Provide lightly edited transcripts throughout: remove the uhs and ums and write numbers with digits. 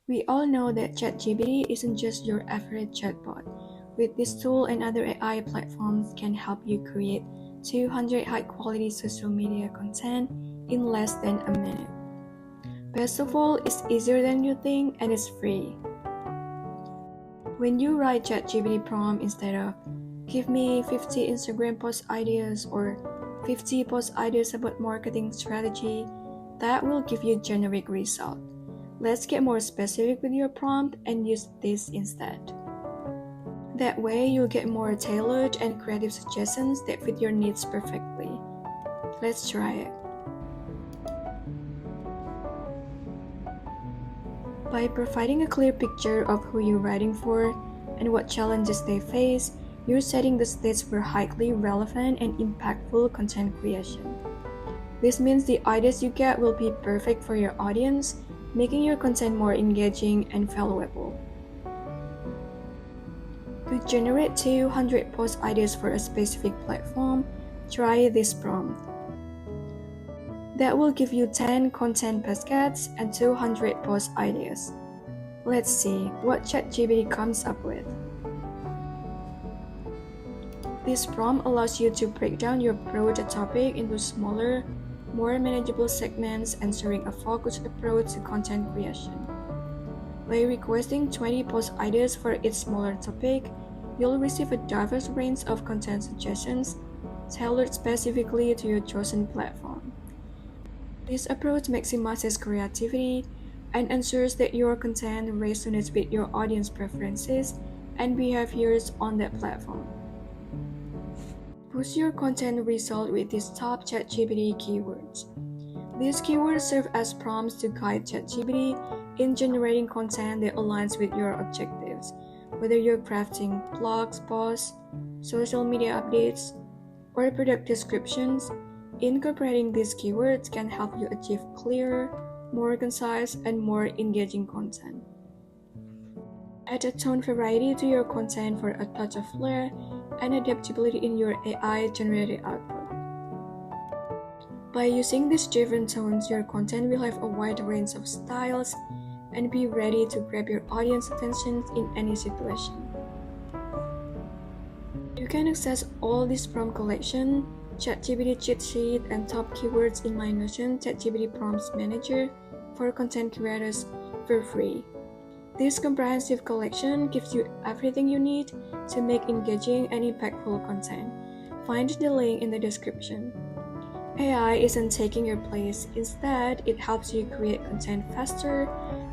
We all know that ChatGPT isn't just your average chatbot. With this tool and other AI platforms can help you create 200 high-quality social media content in less than a minute. Best of all, it's easier than you think and it's free. When you write ChatGPT prompt instead of "Give me 50 Instagram post ideas" or 50 post ideas about marketing strategy, that will give you generic result. Let's get more specific with your prompt and use this instead. That way, you'll get more tailored and creative suggestions that fit your needs perfectly. Let's try it. By providing a clear picture of who you're writing for and what challenges they face, you're setting the stage for highly relevant and impactful content creation. This means the ideas you get will be perfect for your audience, making your content more engaging and valuable. To generate 200 post ideas for a specific platform, try this prompt. That will give you 10 content baskets and 200 post ideas. Let's see what ChatGPT comes up with. This prompt allows you to break down your broad topic into smaller, more manageable segments, ensuring a focused approach to content creation. By requesting 20 post ideas for each smaller topic, you'll receive a diverse range of content suggestions tailored specifically to your chosen platform. This approach maximizes creativity and ensures that your content resonates with your audience preferences and behaviors on that platform. Boost your content result with these top ChatGPT keywords. These keywords serve as prompts to guide ChatGPT in generating content that aligns with your objectives, whether you're crafting blogs, posts, social media updates, or product descriptions. Incorporating these keywords can help you achieve clearer, more concise, and more engaging content. Add a tone variety to your content for a touch of flair and adaptability in your AI-generated output. By using these different tones, your content will have a wide range of styles and be ready to grab your audience's attention in any situation. You can access all this prompt collection, ChatGPT cheat sheet, and top keywords in my Notion ChatGPT Prompts Manager for content creators for free. This comprehensive collection gives you everything you need to make engaging and impactful content. Find the link in the description. AI isn't taking your place. Instead, it helps you create content faster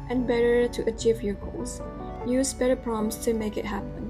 and better to achieve your goals. Use better prompts to make it happen.